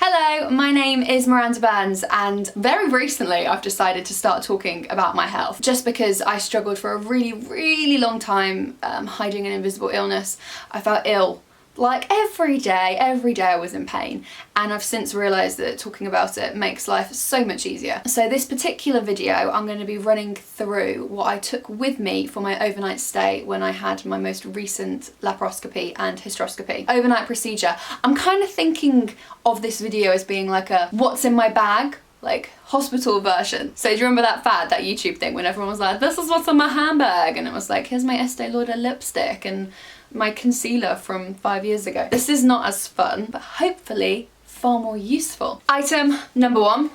Hello, my name is Miranda Burns, and very recently I've decided to start talking about my health just because I struggled for a really long time hiding an invisible illness. I felt ill like every day I was in pain, and I've since realised that talking about it makes life so much easier. So this particular video I'm going to be running through what I took with me for my overnight stay when I had my most recent laparoscopy and hysteroscopy overnight procedure. I'm kind of thinking of this video as being like a what's in my bag, like hospital version. So do you remember that fad, that YouTube thing when everyone was like, this is what's in my handbag, and it was like, here's my Estee Lauder lipstick and my concealer from 5 years ago. This is not as fun, but hopefully far more useful. Item number 1,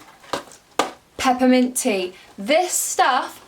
peppermint tea. This stuff,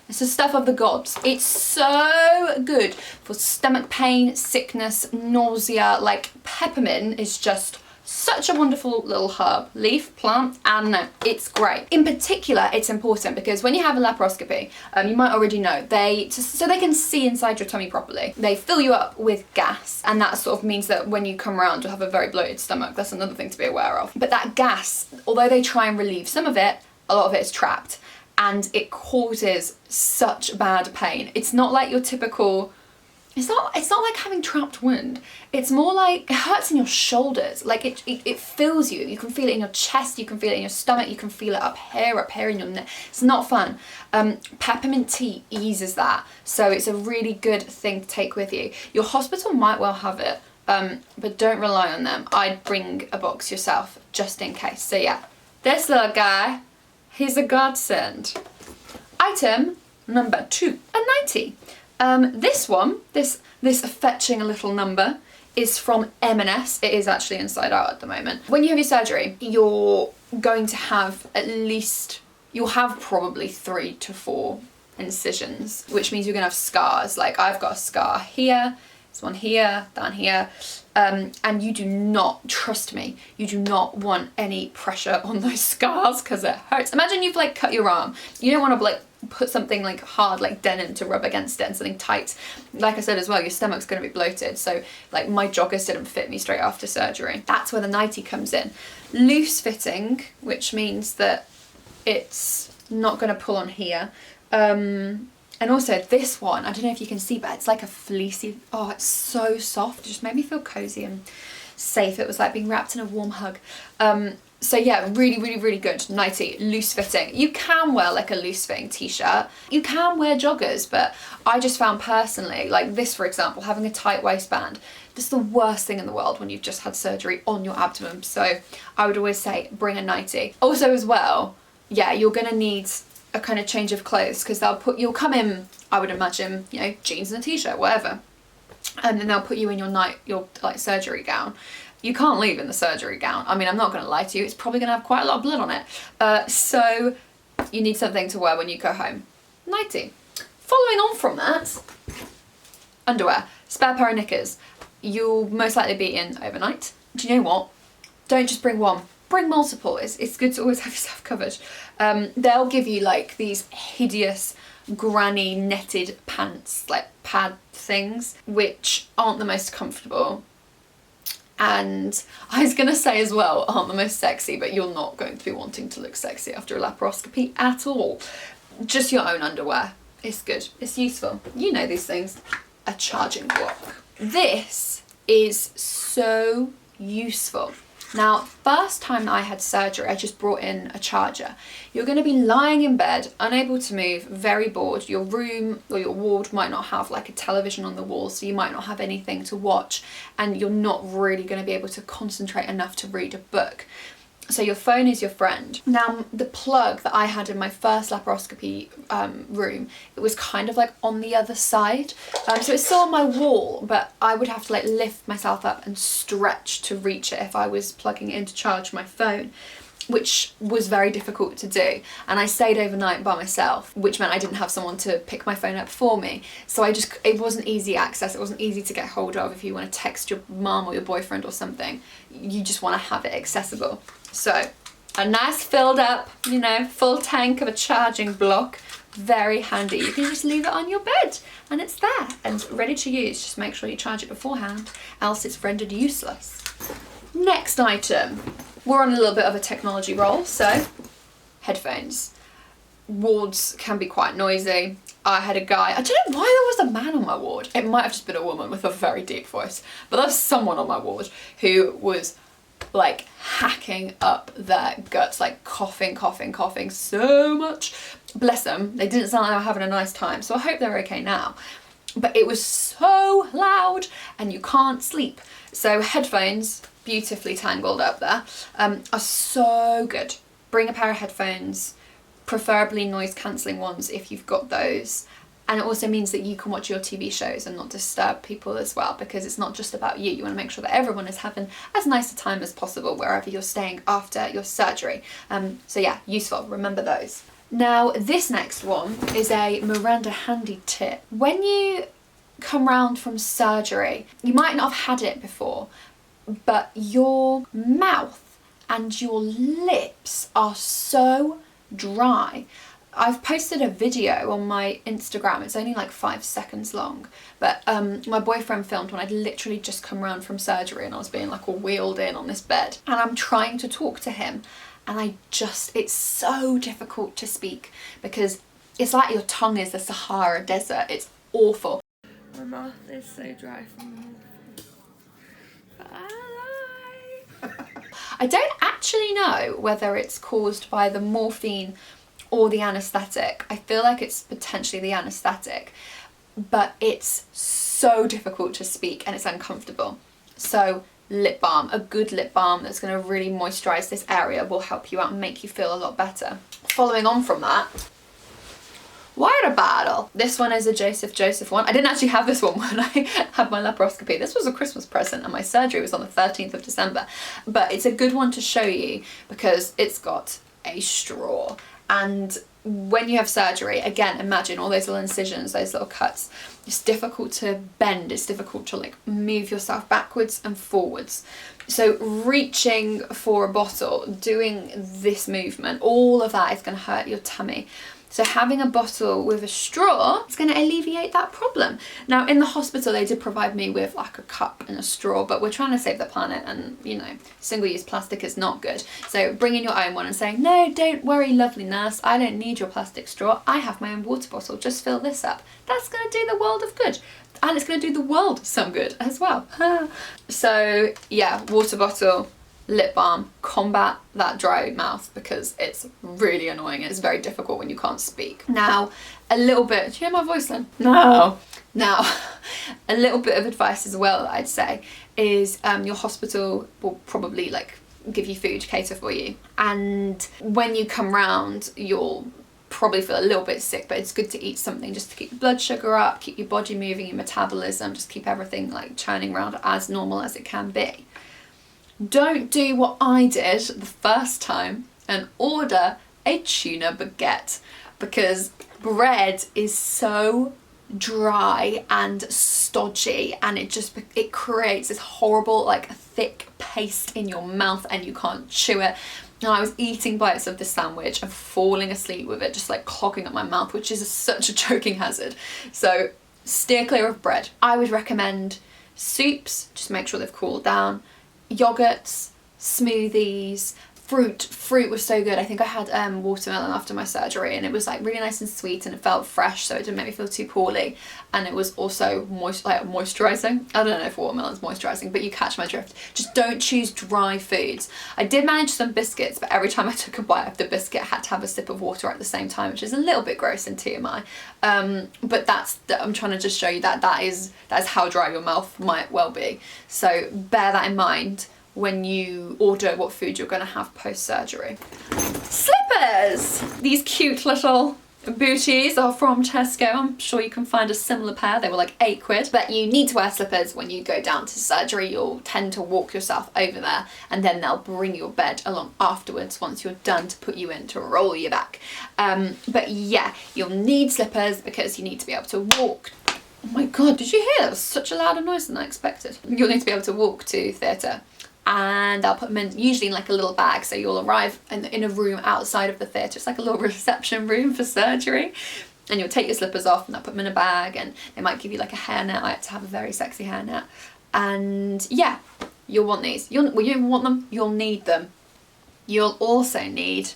it's the stuff of the gods. It's so good for stomach pain, sickness, nausea. Like, peppermint is just such a wonderful little herb, leaf, plant, and no, it's great. In particular, it's important because when you have a laparoscopy, you might already know, so they can see inside your tummy properly, they fill you up with gas, and that sort of means that when you come around, you'll have a very bloated stomach. That's another thing to be aware of. But that gas, although they try and relieve some of it, a lot of it is trapped, and it causes such bad pain. It's not like your typical, it's not like having trapped wound. It's more like, it hurts in your shoulders. Like it fills you. You can feel it in your chest, you can feel it in your stomach, you can feel it up here in your neck. It's not fun. Peppermint tea eases that. So it's a really good thing to take with you. Your hospital might well have it, but don't rely on them. I'd bring a box yourself just in case. So yeah, this little guy, he's a godsend. Item number 2, a nightie. This one, this fetching a little number, is from M&S. It is actually inside out at the moment. When you have your surgery, you're going to have you'll have probably 3 to 4 incisions, which means you're gonna have scars. Like, I've got a scar here, this one here, down here, and you do not, trust me, you do not want any pressure on those scars because it hurts. Imagine you've like cut your arm. You don't want to like put something like hard like denim to rub against it and something tight. Like I said as well, your stomach's going to be bloated, so like my joggers didn't fit me straight after surgery. That's where the nightie comes in. Loose fitting, which means that it's not going to pull on here. And also this one, I don't know if you can see, but it's like a fleecy, oh, it's so soft. It just made me feel cozy and safe. It was like being wrapped in a warm hug. So yeah, really good nightie, loose fitting. You can wear like a loose fitting t-shirt. You can wear joggers, but I just found personally, like this for example, having a tight waistband, just the worst thing in the world when you've just had surgery on your abdomen. So I would always say bring a nightie. Also as well, yeah, you're gonna need a kind of change of clothes because you'll come in, I would imagine, you know, jeans and a t-shirt, whatever, and then they'll put you in your like surgery gown. You can't leave in the surgery gown. I mean, I'm not going to lie to you, it's probably going to have quite a lot of blood on it. So you need something to wear when you go home. Nightie. Following on from that, underwear, spare pair of knickers. You'll most likely be in overnight. Do you know what? Don't just bring one. Bring multiple. It's good to always have yourself covered. They'll give you like these hideous granny netted pants, like pad things, which aren't the most comfortable. And I was gonna say as well, aren't the most sexy, but you're not going to be wanting to look sexy after a laparoscopy at all. Just your own underwear. It's good, it's useful. You know these things. A charging block. This is so useful. Now, first time that I had surgery, I just brought in a charger. You're going to be lying in bed, unable to move, very bored. Your room or your ward might not have like a television on the wall, so you might not have anything to watch, and you're not really going to be able to concentrate enough to read a book. So your phone is your friend. Now, the plug that I had in my first laparoscopy room, it was kind of like on the other side. So it's still on my wall, but I would have to like lift myself up and stretch to reach it if I was plugging it in to charge my phone, which was very difficult to do. And I stayed overnight by myself, which meant I didn't have someone to pick my phone up for me. So it wasn't easy access, it wasn't easy to get hold of if you want to text your mum or your boyfriend or something. You just want to have it accessible. So a nice filled up, you know, full tank of a charging block, very handy. You can just leave it on your bed and it's there and ready to use. Just make sure you charge it beforehand, else it's rendered useless. Next item. We're on a little bit of a technology roll, so headphones. Wards can be quite noisy. I had a guy, I don't know why there was a man on my ward. It might have just been a woman with a very deep voice, but there was someone on my ward who was like hacking up their guts, like coughing so much. Bless them, they didn't sound like they were having a nice time, so I hope they're okay now. But it was so loud and you can't sleep. So headphones, beautifully tangled up there, are so good. Bring a pair of headphones, preferably noise cancelling ones if you've got those. And it also means that you can watch your TV shows and not disturb people as well, because it's not just about you. You want to make sure that everyone is having as nice a time as possible wherever you're staying after your surgery. So yeah, useful, remember those. Now this next one is a Miranda handy tip. When you come round from surgery, you might not have had it before, but your mouth and your lips are so dry. I've posted a video on my Instagram, it's only like 5 seconds long, but my boyfriend filmed when I'd literally just come round from surgery and I was being like all wheeled in on this bed, and I'm trying to talk to him and it's so difficult to speak because it's like your tongue is the Sahara Desert. It's awful. My mouth is so dry from I don't actually know whether it's caused by the morphine or the anaesthetic. I feel like it's potentially the anaesthetic, but it's so difficult to speak and it's uncomfortable. So lip balm, a good lip balm that's going to really moisturise this area will help you out and make you feel a lot better. Following on from that, water bottle. This one is a Joseph one. I didn't actually have this one when I had my laparoscopy. This was a Christmas present and my surgery was on the 13th of December. But it's a good one to show you because it's got a straw. And when you have surgery, again, imagine all those little incisions, those little cuts. It's difficult to bend, it's difficult to like move yourself backwards and forwards. So reaching for a bottle, doing this movement, all of that is going to hurt your tummy. So having a bottle with a straw is going to alleviate that problem. Now in the hospital they did provide me with like a cup and a straw, but we're trying to save the planet and you know, single-use plastic is not good. So bringing your own one and saying, no, don't worry lovely nurse, I don't need your plastic straw, I have my own water bottle, just fill this up. That's going to do the world of good. And it's going to do the world some good as well. So yeah, water bottle, lip balm, combat that dry mouth because it's really annoying. It's very difficult when you can't speak. Now, a little bit, do you hear my voice then? No. Now, a little bit of advice as well, I'd say, is your hospital will probably like give you food, cater for you. And when you come round, you'll probably feel a little bit sick, but it's good to eat something just to keep your blood sugar up, keep your body moving, your metabolism, just keep everything like churning around as normal as it can be. Don't do what I did the first time and order a tuna baguette because bread is so dry and stodgy and it creates this horrible like thick paste in your mouth and you can't chew it. And I was eating bites of the sandwich and falling asleep with it just like clogging up my mouth, which is such a choking hazard. So steer clear of bread. I would recommend soups, just make sure they've cooled down, yogurts, smoothies, fruit was so good. I think I had watermelon after my surgery and it was like really nice and sweet and it felt fresh, so it didn't make me feel too poorly, and it was also moisturising. I don't know if watermelon's moisturising, but you catch my drift. Just don't choose dry foods. I did manage some biscuits, but every time I took a bite of the biscuit I had to have a sip of water at the same time, which is a little bit gross in TMI. But I'm trying to just show you that is how dry your mouth might well be. So bear that in mind when you order what food you're going to have post-surgery. Slippers! These cute little booties are from Tesco. I'm sure you can find a similar pair. They were like £8, but you need to wear slippers when you go down to surgery. You'll tend to walk yourself over there and then they'll bring your bed along afterwards once you're done to put you in to roll you back. But yeah, you'll need slippers because you need to be able to walk. Oh my God, did you hear that? Was such a louder noise than I expected. You'll need to be able to walk to theatre. And I'll put them in usually in like a little bag, so you'll arrive in a room outside of the theatre. It's like a little reception room for surgery, and you'll take your slippers off and they'll put them in a bag, and they might give you like a hairnet. I had to have a very sexy hairnet, and yeah, You'll want these. Well, you don't want them, you'll need them. You'll also need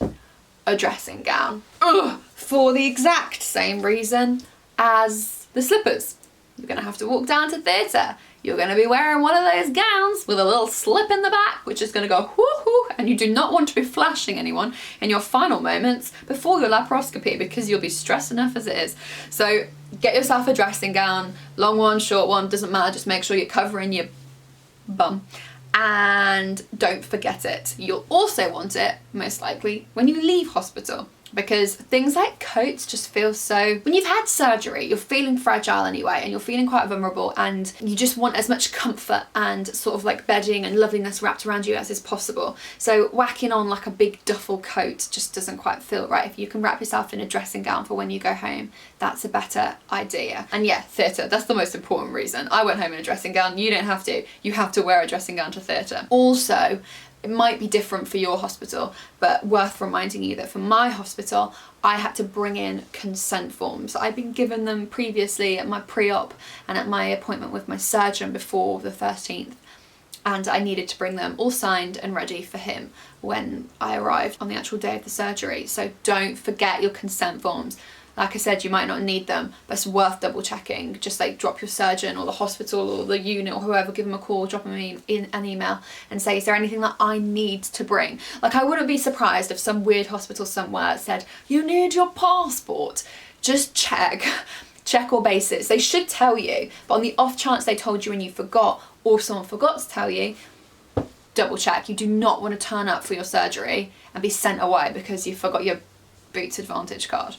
a dressing gown. Ugh, for the exact same reason as the slippers. You're gonna have to walk down to theatre. You're gonna be wearing one of those gowns with a little slip in the back, which is gonna go whoo-hoo, and you do not want to be flashing anyone in your final moments before your laparoscopy, because you'll be stressed enough as it is. So get yourself a dressing gown, long one, short one, doesn't matter, just make sure you're covering your bum. And don't forget it. You'll also want it, most likely, when you leave hospital, because things like coats just feel so... When you've had surgery, you're feeling fragile anyway, and you're feeling quite vulnerable, and you just want as much comfort and sort of like bedding and loveliness wrapped around you as is possible. So whacking on like a big duffel coat just doesn't quite feel right. If you can wrap yourself in a dressing gown for when you go home, that's a better idea. And yeah, theatre, that's the most important reason. I went home in a dressing gown. You don't have to. You have to wear a dressing gown to theatre. Also, it might be different for your hospital, but worth reminding you that for my hospital, I had to bring in consent forms. I'd been given them previously at my pre-op and at my appointment with my surgeon before the 13th. And I needed to bring them all signed and ready for him when I arrived on the actual day of the surgery. So don't forget your consent forms. Like I said, you might not need them, but it's worth double checking. Just like drop your surgeon or the hospital or the unit or whoever, give them a call, drop them in an email and say, is there anything that I need to bring? Like, I wouldn't be surprised if some weird hospital somewhere said, you need your passport. Just check all bases. They should tell you, but on the off chance they told you and you forgot, or someone forgot to tell you, double check. You do not want to turn up for your surgery and be sent away because you forgot your Boots Advantage card.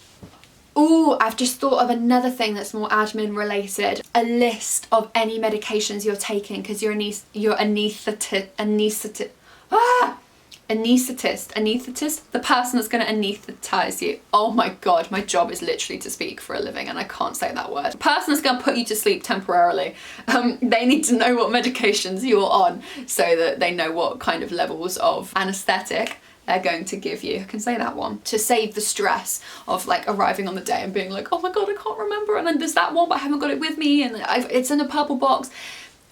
Ooh, I've just thought of another thing that's more admin related. A list of any medications you're taking, because you're anaesthetist, the person that's going to anaesthetize you. Oh my god, my job is literally to speak for a living and I can't say that word. The person that's going to put you to sleep temporarily. They need to know what medications you're on so that they know what kind of levels of anaesthetic they're going to give you. I can say that one. To save the stress of like arriving on the day and being like, oh my god, I can't remember, and then there's that one but I haven't got it with me, and it's in a purple box.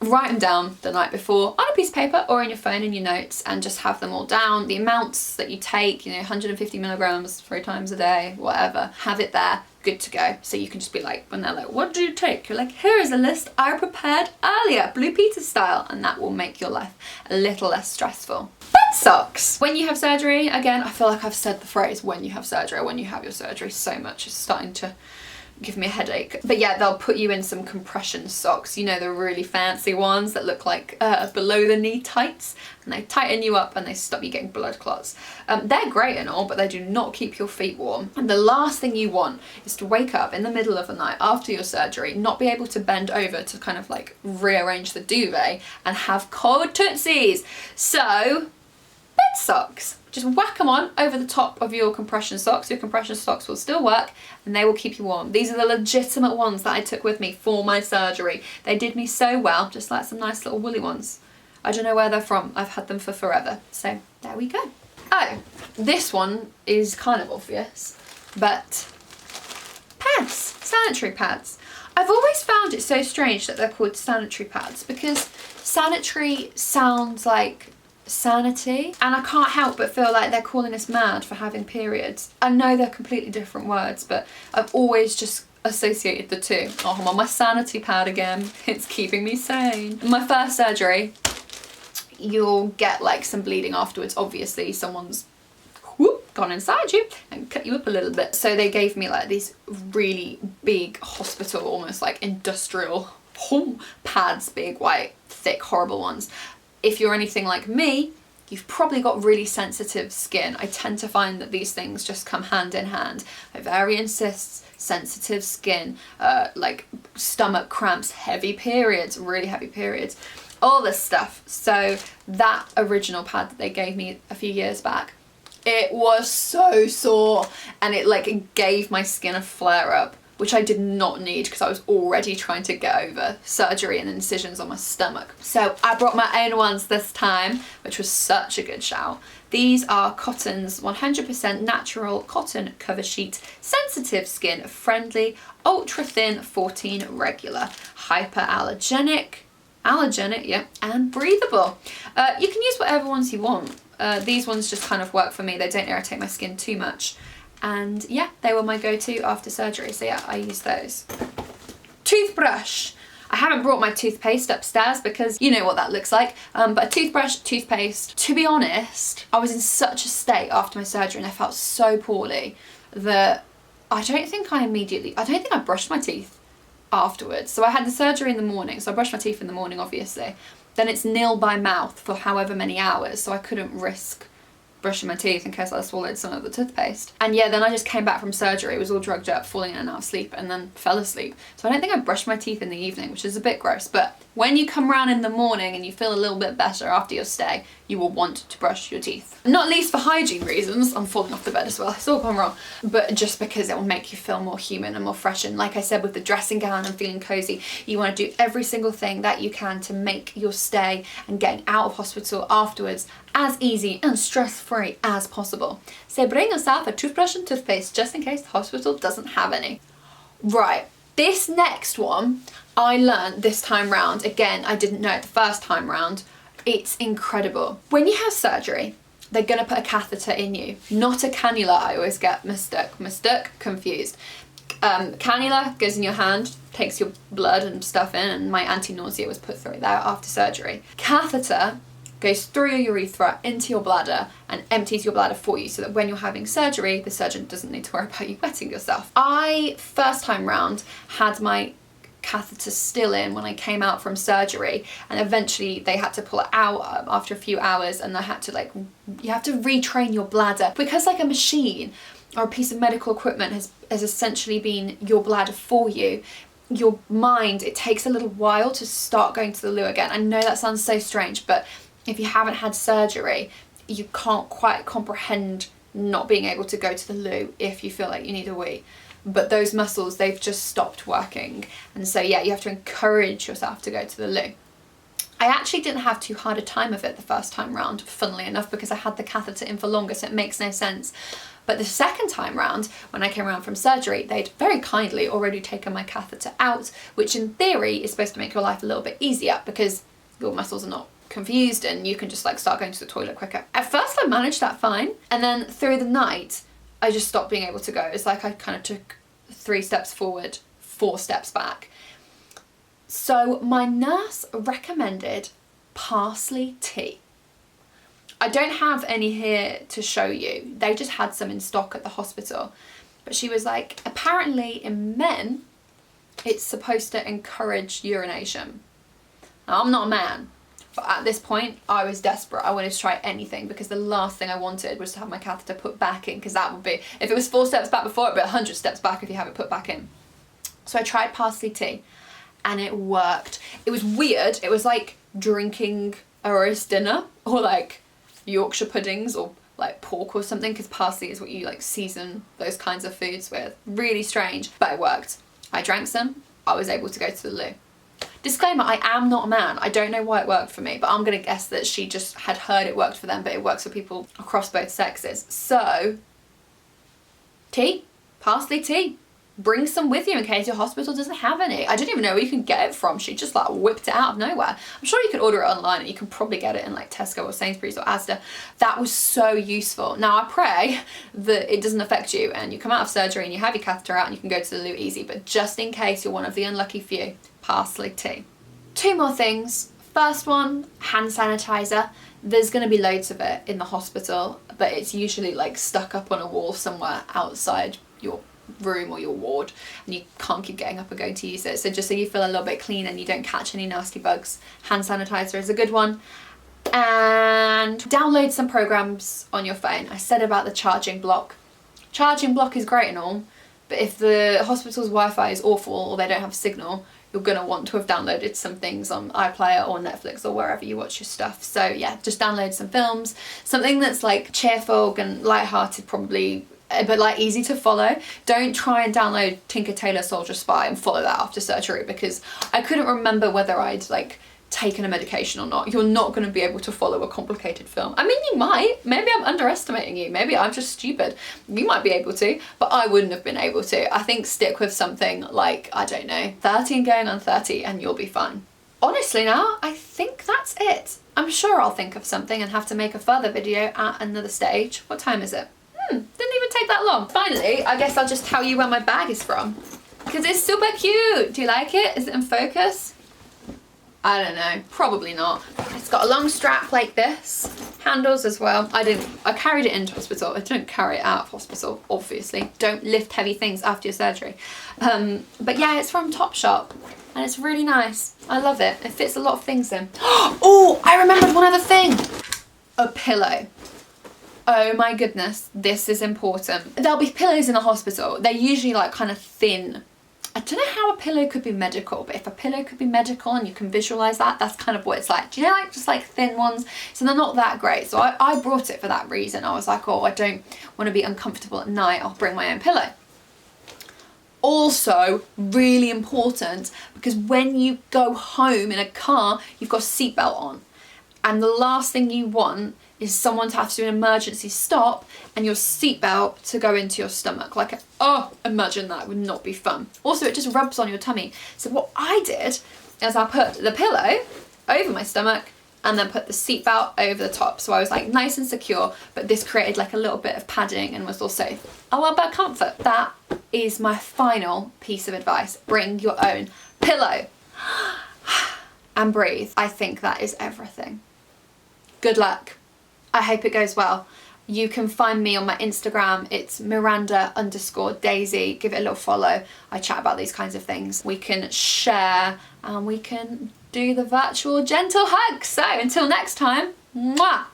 Write them down the night before on a piece of paper or in your phone in your notes, and just have them all down. The amounts that you take, 150 milligrams 3 times a day, whatever, have it there, good to go. So you can just be like, when they're like, what do you take? You're like, here is a list I prepared earlier, Blue Peter style, and that will make your life a little less stressful. Bed socks. When you have surgery, again, I feel like I've said the phrase when you have surgery, when you have your surgery so much, it's starting to give me a headache. But yeah, they'll put you in some compression socks, the really fancy ones that look like below the knee tights, and they tighten you up and they stop you getting blood clots. They're great and all, but they do not keep your feet warm. And the last thing you want is to wake up in the middle of the night after your surgery, not be able to bend over to kind of like rearrange the duvet and have cold tootsies. So, bed socks. Just whack them on over the top of your compression socks. Your compression socks will still work and they will keep you warm. These are the legitimate ones that I took with me for my surgery. They did me so well, just like some nice little woolly ones. I don't know where they're from. I've had them for forever. So there we go. Oh, this one is kind of obvious, but pads, sanitary pads. I've always found it so strange that they're called sanitary pads, because sanitary sounds like sanity, and I can't help but feel like they're calling us mad for having periods. I know they're completely different words, but I've always just associated the two. Oh, I'm on my sanity pad again. It's keeping me sane. In my first surgery, you'll get like some bleeding afterwards. Obviously, someone's gone inside you and cut you up a little bit. So they gave me like these really big hospital, almost like industrial pads, big, white, thick, horrible ones. If you're anything like me, you've probably got really sensitive skin. I tend to find that these things just come hand in hand. Ovarian cysts, sensitive skin, like stomach cramps, heavy periods, really heavy periods, all this stuff. So that original pad that they gave me a few years back, it was so sore, and it gave my skin a flare up, which I did not need because I was already trying to get over surgery and incisions on my stomach. So I brought my own ones this time, which was such a good shout. These are Cotton's 100% natural cotton cover sheet, sensitive skin friendly, ultra thin 14 regular, hyperallergenic, allergenic, yeah, and breathable. You can use whatever ones you want. These ones just kind of work for me. They don't irritate my skin too much. And yeah, they were my go-to after surgery. So yeah, I use those. Toothbrush. I haven't brought my toothpaste upstairs because you know what that looks like. But a toothbrush, toothpaste. To be honest, I was in such a state after my surgery and I felt so poorly that I don't think I brushed my teeth afterwards. So I had the surgery in the morning. So I brushed my teeth in the morning, obviously. Then it's nil by mouth for however many hours. So I couldn't risk brushing my teeth in case I swallowed some of the toothpaste. And yeah, then I just came back from surgery, was all drugged up, falling in and out of sleep, and then fell asleep. So I don't think I brushed my teeth in the evening, which is a bit gross, but when you come around in the morning and you feel a little bit better after your stay, you will want to brush your teeth. Not least for hygiene reasons. I'm falling off the bed as well, it's all gone wrong. But just because it will make you feel more human and more fresh. And like I said, with the dressing gown and feeling cozy, you want to do every single thing that you can to make your stay and getting out of hospital afterwards as easy and stress-free as possible. So bring yourself a toothbrush and toothpaste just in case the hospital doesn't have any. Right, this next one I learned this time round. Again, I didn't know it the first time round. It's incredible. When you have surgery, they're gonna put a catheter in you, not a cannula. I always get confused. Cannula goes in your hand, takes your blood and stuff in, and my anti-nausea was put through there after surgery. Catheter goes through your urethra into your bladder and empties your bladder for you so that when you're having surgery, the surgeon doesn't need to worry about you wetting yourself. I, first time round, had my catheter still in when I came out from surgery, and eventually they had to pull it out after a few hours, and I had to you have to retrain your bladder because like a machine or a piece of medical equipment has essentially been your bladder for you. Your mind, it takes a little while to start going to the loo again. I know that sounds so strange, but if you haven't had surgery, you can't quite comprehend not being able to go to the loo if you feel like you need a wee. But those muscles, they've just stopped working. And so yeah, you have to encourage yourself to go to the loo. I actually didn't have too hard a time of it the first time round, funnily enough, because I had the catheter in for longer, so it makes no sense. But the second time round, when I came around from surgery, they'd very kindly already taken my catheter out, which in theory is supposed to make your life a little bit easier because your muscles are not confused and you can just start going to the toilet quicker. At first I managed that fine, and then through the night I just stopped being able to go. It's like I kind of took 3 steps forward, 4 steps back. So my nurse recommended parsley tea. I don't have any here to show you. They just had some in stock at the hospital. But she was like, apparently in men, it's supposed to encourage urination. Now, I'm not a man, but at this point, I was desperate. I wanted to try anything because the last thing I wanted was to have my catheter put back in, because that would be, if it was 4 steps back before, it'd be 100 steps back if you have it put back in. So I tried parsley tea and it worked. It was weird. It was like drinking a roast dinner or like Yorkshire puddings or like pork or something, because parsley is what you season those kinds of foods with. Really strange, but it worked. I drank some. I was able to go to the loo. Disclaimer, I am not a man. I don't know why it worked for me, but I'm gonna guess that she just had heard it worked for them, but it works for people across both sexes. So, tea, parsley tea. Bring some with you in case your hospital doesn't have any. I don't even know where you can get it from. She just whipped it out of nowhere. I'm sure you could order it online and you can probably get it in Tesco or Sainsbury's or Asda. That was so useful. Now I pray that it doesn't affect you and you come out of surgery and you have your catheter out and you can go to the loo easy, but just in case you're one of the unlucky few, parsley tea. 2 more things. First one, hand sanitizer. There's going to be loads of it in the hospital, but it's usually stuck up on a wall somewhere outside your room or your ward, and you can't keep getting up and going to use it. So just so you feel a little bit clean and you don't catch any nasty bugs, hand sanitizer is a good one. And download some programs on your phone. I said about the charging block. Charging block is great and all, but if the hospital's Wi-Fi is awful or they don't have signal, you're going to want to have downloaded some things on iPlayer or Netflix or wherever you watch your stuff. So yeah, just download some films, something that's cheerful and lighthearted, probably, but easy to follow. Don't try and download Tinker Tailor Soldier Spy and follow that after surgery, because I couldn't remember whether I'd taken a medication or not. You're not going to be able to follow a complicated film. I mean, you might. Maybe I'm underestimating you. Maybe I'm just stupid. You might be able to, but I wouldn't have been able to. I think stick with something I don't know, 13 going on 30 and you'll be fine. honestly now, I think that's it. I'm sure I'll think of something and have to make a further video at another stage. What time is it? Didn't even take that long. Finally, I guess I'll just tell you where my bag is from, because it's super cute. Do you like it? Is it in focus? I don't know, probably not. It's got a long strap like this, handles as well. I carried it into hospital. I don't carry it out of hospital, obviously. Don't lift heavy things after your surgery. But yeah, it's from Topshop and it's really nice. I love it. It fits a lot of things in. Oh, I remembered one other thing. A pillow. Oh my goodness, this is important. There'll be pillows in a hospital. They're usually like kind of thin. I don't know how a pillow could be medical, but if a pillow could be medical and you can visualize that, that's kind of what it's like. Do you know, like just like thin ones? So they're not that great. So I brought it for that reason. I was like, oh, I don't want to be uncomfortable at night. I'll bring my own pillow. Also, really important, because when you go home in a car, you've got a seatbelt on. And the last thing you want is someone to have to do an emergency stop and your seatbelt to go into your stomach. Like, oh, imagine that would not be fun. Also, it just rubs on your tummy. So what I did is I put the pillow over my stomach and then put the seatbelt over the top. So I was like nice and secure, but this created like a little bit of padding and was also a little bit of comfort. That is my final piece of advice. Bring your own pillow and breathe. I think that is everything. Good luck. I hope it goes well. You can find me on my Instagram. It's Miranda_Daisy. Give it a little follow. I chat about these kinds of things. We can share and we can do the virtual gentle hug. So until next time, mwah!